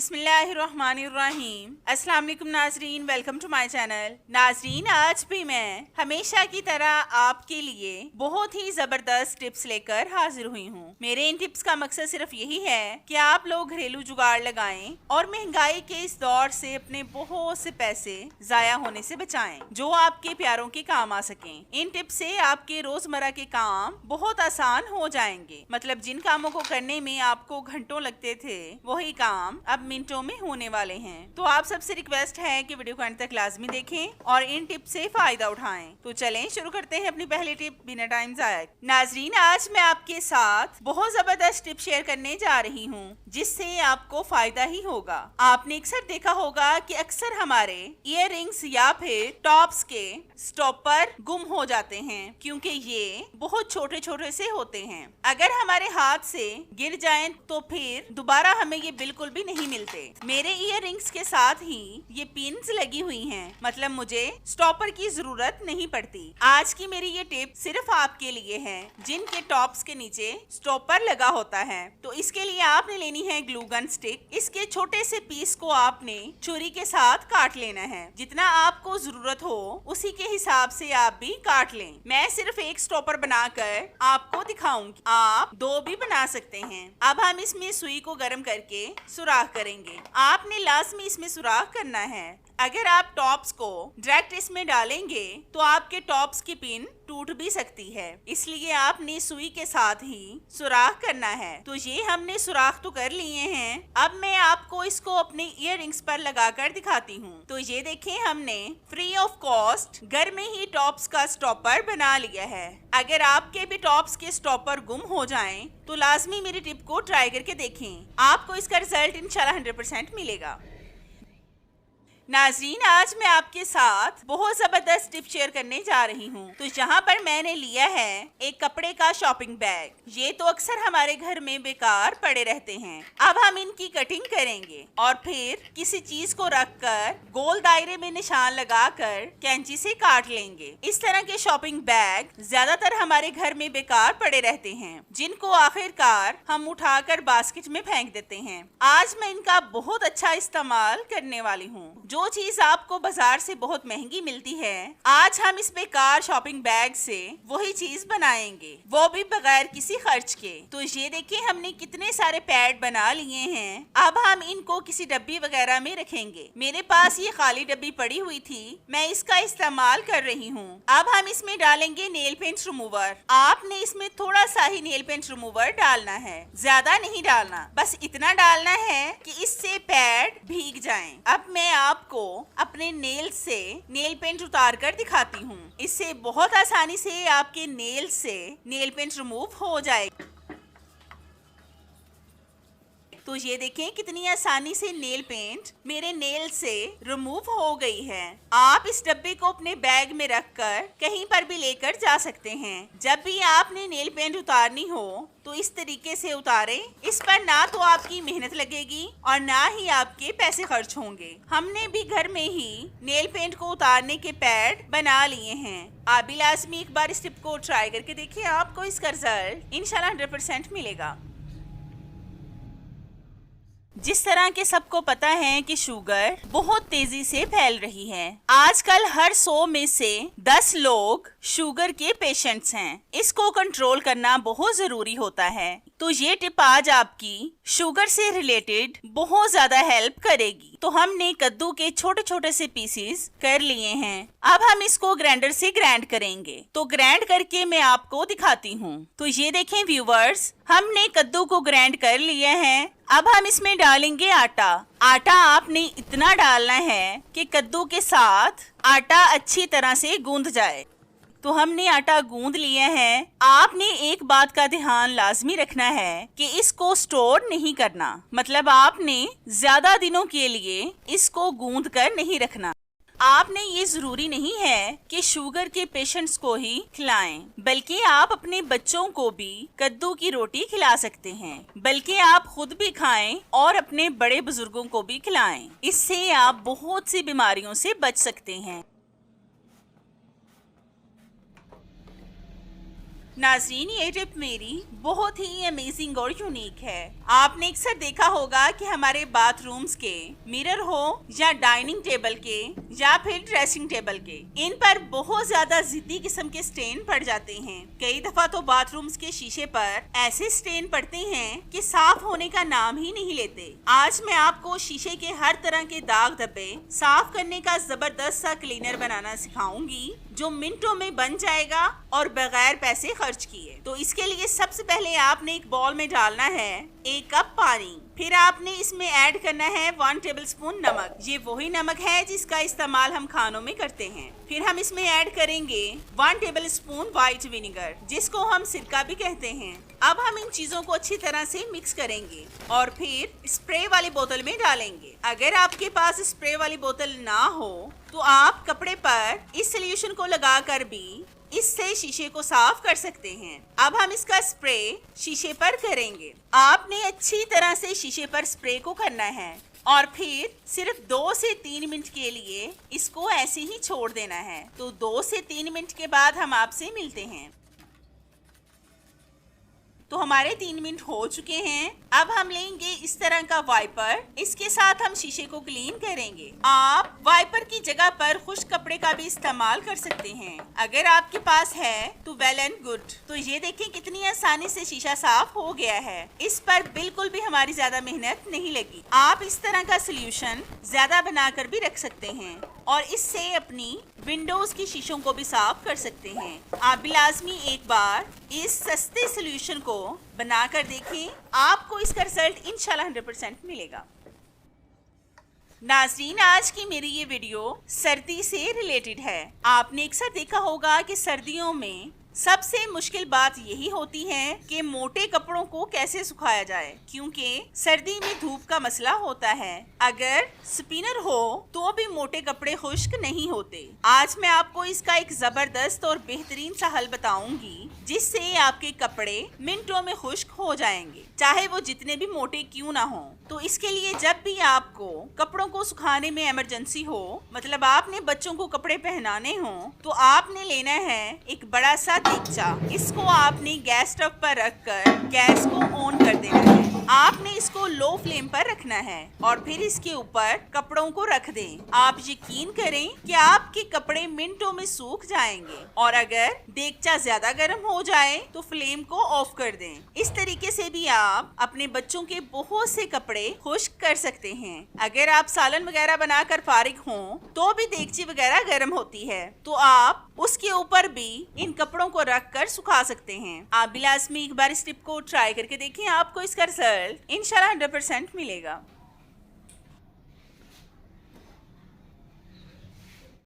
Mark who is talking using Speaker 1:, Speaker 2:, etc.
Speaker 1: बिस्मिल्लाहिर्रहमानिर्रहीम। अस्सलाम वालेकुम नाजरीन, वेलकम टू माय चैनल। नाजरीन, आज भी मैं हमेशा की तरह आपके लिए बहुत ही जबरदस्त टिप्स लेकर हाजिर हुई हूँ। मेरे इन टिप्स का मकसद सिर्फ यही है कि आप लोग घरेलू जुगाड़ लगाएं और महंगाई के इस दौर से अपने बहुत से पैसे जाया होने से बचाएं, जो आपके प्यारों के काम आ सकें। इन टिप्स से आपके रोजमर्रा के काम बहुत आसान हो जाएंगे। मतलब जिन कामों को करने में आपको घंटों लगते थे, वही काम अब मिनटों में होने वाले हैं। तो आप सबसे रिक्वेस्ट है कि वीडियो को अंत तक लाजमी देखें और इन टिप से फायदा उठाएं। तो चलें शुरू करते हैं अपनी पहली टिप बिना टाइम जाया। नाजरीन, आज मैं आपके साथ बहुत जबरदस्त टिप शेयर करने जा रही हूँ, जिससे आपको फायदा ही होगा। आपने अक्सर देखा होगा कि अक्सर हमारे ईयर रिंग्स या फिर टॉप्स के स्टॉपर गुम हो जाते हैं, क्योंकि ये बहुत छोटे छोटे से होते हैं। अगर हमारे हाथ से गिर जाएं तो फिर दोबारा हमें ये बिल्कुल भी नहीं मिलते। मेरे ईयर रिंग्स के साथ ही ये पिन्स लगी हुई हैं, मतलब मुझे स्टॉपर की जरूरत नहीं पड़ती। आज की मेरी ये टिप सिर्फ आपके लिए है जिनके टॉप्स के नीचे स्टॉपर लगा होता है। तो इसके लिए आपने लेनी है ग्लू गन स्टिक। इसके छोटे से पीस को आपने छुरी के साथ काट लेना है। जितना आपको जरूरत हो उसी के हिसाब से आप भी काट लें। मैं सिर्फ एक स्टॉपर बनाकर आपको दिखाऊंगी, आप दो भी बना सकते हैं। अब हम इसमें सुई को गर्म करके सुराख करेंगे। आपने लाजमी इसमें सुराख करना है। अगर आप टॉप्स को डायरेक्ट इसमें डालेंगे तो आपके टॉप्स की पिन टूट भी सकती है, इसलिए आपने सुई के साथ ही सुराख करना है। तो ये हमने सुराख तो कर लिए हैं। अब मैं आपको इसको अपने ईयर रिंग्स पर लगाकर दिखाती हूँ। तो ये देखें, हमने फ्री ऑफ कॉस्ट घर में ही टॉप्स का स्टॉपर बना लिया है। अगर आपके भी टॉप्स के स्टॉपर गुम हो जाएं, तो लाजमी मेरी टिप को ट्राई करके देखें। आपको इसका रिजल्ट इंशाल्लाह 100% मिलेगा। नाजरीन, आज मैं आपके साथ बहुत जबरदस्त टिप शेयर करने जा रही हूँ। तो यहाँ पर मैंने लिया है एक कपड़े का शॉपिंग बैग। ये तो अक्सर हमारे घर में बेकार पड़े रहते हैं। अब हम इनकी कटिंग करेंगे और फिर किसी चीज को रखकर गोल दायरे में निशान लगाकर कैंची से काट लेंगे। इस तरह के शॉपिंग बैग ज्यादातर हमारे घर में बेकार पड़े रहते हैं, जिनको आखिरकार हम उठाकर बास्केट में फेंक देते हैं। आज मैं इनका बहुत अच्छा इस्तेमाल करने वाली हूँ। जो चीज आपको बाजार से बहुत महंगी मिलती है, आज हम इस बेकार शॉपिंग बैग से वही चीज बनाएंगे, वो भी बगैर किसी खर्च के। तो ये देखिए, हमने कितने सारे पैड बना लिए हैं। अब हम इनको किसी डब्बी वगैरह में रखेंगे। मेरे पास ये खाली डब्बी पड़ी हुई थी, मैं इसका इस्तेमाल कर रही हूँ। अब हम इसमें डालेंगे नेल पेंट रिमूवर। आपने इसमें थोड़ा सा ही नेल पेंट रिमूवर डालना है, ज्यादा नहीं डालना, बस इतना डालना है कि इससे पैड भीग जाएं। अब मैं आपको अपने नेल से नेल पेंट उतार कर दिखाती हूँ। इससे बहुत आसानी से आपके नेल से नेल पेंट रिमूव हो जाएगा। तो ये देखें, कितनी आसानी से नेल पेंट मेरे नेल से रिमूव हो गई है। आप इस डब्बे को अपने बैग में रखकर कहीं पर भी लेकर जा सकते हैं। जब भी आपने नेल पेंट उतारनी हो तो इस तरीके से उतारें। इस पर ना तो आपकी मेहनत लगेगी और ना ही आपके पैसे खर्च होंगे। हमने भी घर में ही नेल पेंट को उतारने के पैड बना लिए हैं। आप भी लाजमी एक बार इस टिप को ट्राई करके देखिए, आपको इसका रिजल्ट इंशाल्लाह 100% मिलेगा। जिस तरह के सबको पता है कि शुगर बहुत तेजी से फैल रही है। आजकल हर 100 में से 10 लोग शुगर के पेशेंट्स हैं। इसको कंट्रोल करना बहुत जरूरी होता है। तो ये टिप आज आपकी शुगर से रिलेटेड बहुत ज्यादा हेल्प करेगी। तो हमने कद्दू के छोटे छोटे से पीसेस कर लिए हैं। अब हम इसको ग्राइंडर से ग्राइंड करेंगे। तो ग्राइंड करके मैं आपको दिखाती हूँ। तो ये देखें व्यूवर्स, हमने कद्दू को ग्राइंड कर लिया है। अब हम इसमें डालेंगे आटा। आटा आपने इतना डालना है कि कद्दू के साथ आटा अच्छी तरह से गूंद जाए। तो हमने आटा गूंद लिया है। आपने एक बात का ध्यान लाजमी रखना है कि इसको स्टोर नहीं करना, मतलब आपने ज्यादा दिनों के लिए इसको गूंद कर नहीं रखना। आपने ये जरूरी नहीं है कि शुगर के पेशेंट्स को ही खिलाएं, बल्कि आप अपने बच्चों को भी कद्दू की रोटी खिला सकते हैं, बल्कि आप खुद भी खाएं और अपने बड़े बुजुर्गों को भी खिलाएं। इससे आप बहुत सी बीमारियों से बच सकते हैं। नाजरीन, ये टिप मेरी बहुत ही अमेजिंग और यूनिक है। आपने अक्सर देखा होगा कि हमारे बाथरूम्स के मिरर हो या डाइनिंग टेबल के या फिर ड्रेसिंग टेबल के, इन पर बहुत ज्यादा जिद्दी किस्म के स्टेन पड़ जाते हैं। कई दफा तो बाथरूम्स के शीशे पर ऐसे स्टेन पड़ते हैं कि साफ होने का नाम ही नहीं लेते। आज मैं आपको शीशे के हर तरह के दाग धब्बे साफ करने का जबरदस्त सा क्लीनर बनाना सिखाऊंगी, जो मिनटों में बन जाएगा और बगैर पैसे खर्च किए। तो इसके लिए सबसे पहले आपने एक बाउल में डालना है 1 कप पानी। फिर आपने इसमें ऐड करना है 1 टेबलस्पून नमक। ये वही नमक है जिसका इस्तेमाल हम खानों में करते हैं। फिर हम इसमें ऐड करेंगे 1 टेबलस्पून व्हाइट विनेगर, जिसको हम सिरका भी कहते हैं। अब हम इन चीजों को अच्छी तरह से मिक्स करेंगे और फिर स्प्रे वाली बोतल में डालेंगे। अगर आपके पास स्प्रे वाली बोतल ना हो तो आप कपड़े पर इस सोल्यूशन को लगाकर भी इससे शीशे को साफ कर सकते हैं। अब हम इसका स्प्रे शीशे पर करेंगे। आपने अच्छी तरह से शीशे पर स्प्रे को करना है और फिर सिर्फ 2 से 3 मिनट के लिए इसको ऐसे ही छोड़ देना है। तो 2 से 3 मिनट के बाद हम आपसे मिलते हैं। तो हमारे 3 मिनट हो चुके हैं। अब हम लेंगे इस तरह का वाइपर, इसके साथ हम शीशे को क्लीन करेंगे। आप वाइपर की जगह पर खुश्क कपड़े का भी इस्तेमाल कर सकते हैं। अगर आपके पास है तो वेल एंड गुड। तो ये देखें कितनी आसानी से शीशा साफ हो गया है। इस पर बिल्कुल भी हमारी ज्यादा मेहनत नहीं लगी। आप इस तरह का सोल्यूशन ज्यादा बनाकर भी रख सकते हैं और इससे अपनी विंडोज की शीशों को भी साफ कर सकते हैं। आप भी लाजमी एक बार इस सस्ते सोल्यूशन को बनाकर देखें, आपको इसका रिजल्ट इंशाल्लाह 100% मिलेगा। नाज़रीन, आज की मेरी ये वीडियो सर्दी से रिलेटेड है। आपने अक्सर देखा होगा कि सर्दियों में सबसे मुश्किल बात यही होती है कि मोटे कपड़ों को कैसे सुखाया जाए, क्योंकि सर्दी में धूप का मसला होता है। अगर स्पिनर हो तो भी मोटे कपड़े खुश्क नहीं होते। आज मैं आपको इसका एक जबरदस्त और बेहतरीन सा हल बताऊंगी, जिससे आपके कपड़े मिनटों में खुश्क हो जाएंगे, चाहे वो जितने भी मोटे क्यों ना हो। तो इसके लिए जब भी आपको कपड़ों को सुखाने में इमरजेंसी हो, मतलब आपने बच्चों को कपड़े पहनाने हो, तो आपने लेना है एक बड़ा सा देगचा। इसको आपने गैस स्टव पर रखकर गैस को ऑन कर देना है। आपने इसको लो फ्लेम पर रखना है और फिर इसके ऊपर कपड़ों को रख दें। आप यकीन करें कि आपके कपड़े मिनटों में सूख जाएंगे। और अगर देगचा ज्यादा गर्म हो जाए तो फ्लेम को ऑफ कर दें। इस तरीके से भी आप अपने बच्चों के बहुत से कपड़े खुश्क कर सकते हैं। अगर आप सालन वगैरह बनाकर फारिग हों तो भी देगची वगैरह गर्म होती है, तो आप उसके ऊपर भी इन कपड़ों को रख कर सुखा सकते हैं। आप भी लाजमी एक बार इस टिप को ट्राई करके देखें, आपको इसका रिजल्ट इंशाल्लाह 100% मिलेगा।